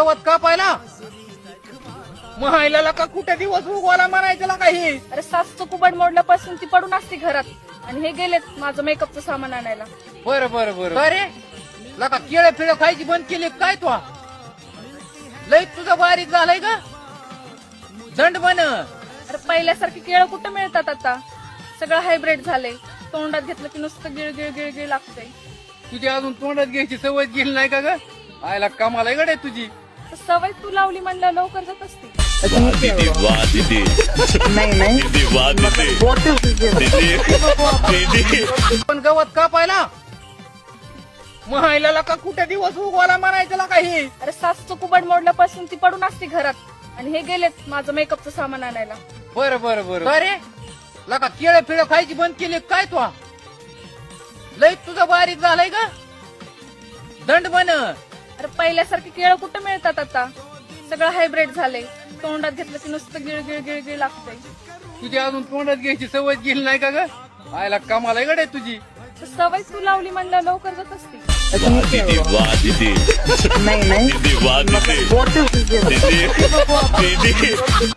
गवत कापायला महिलाला का कुठे दिवस उगवायला म्हणायचं काही. अरे सासूचं कुबड मोडल्यापासून ती पडून असते घरात आणि हे गेलेत माझं मेकअपचं सामान आणायला. बरं बरं बरं. अरे लका केळं फिळ खायची बंद केली काय तू? लय तुझं बारीक झालंय का दंड बन. अरे पहिल्यासारखी केळं कुठं मिळतात आता, सगळं हायब्रिड झालंय. तोंडात घेतलं की नुसतं गिळ गिळ गिळ गिळ लागतंय. तुझी अजून तोंडात घ्यायची सवय गेली नाही का ग? आयला कमाला गडे तुझी. तर सवय तू लावली म्हणलं लवकर जात असते. दीदी वाह दीदी दीदी वाह दीदी दीदी पण गवत कापायला महिलाला का कुठे दिवस उगवायला म्हणायचं काही. अरे सासूचं कुबड मोडल्यापासून ती पडून असते घरात आणि हे गेलेत माझं मेकअपचं सामान आणायला. बरं बरं बरं. अरे लका केळं फिळ खायची बंद केली काय तू? लय तुझं बारीक झालंय का दंड बन. अरे पहिल्यासारखी केळं कुठं मिळतात आता, सगळं हायब्रिड झालंय. तोंडात घेतलं की नुसतं गिळ गिळ गिळ गिळ लागतंय. तुझी अजून तोंडात घ्यायची सवय गेली नाही का ग? आयला कमाला गडे तुझी. तर सवय तू लावली म्हणलं लवकर जात असते. दीदी वाह दीदी दीदी वाह दीदी दीदी दीदी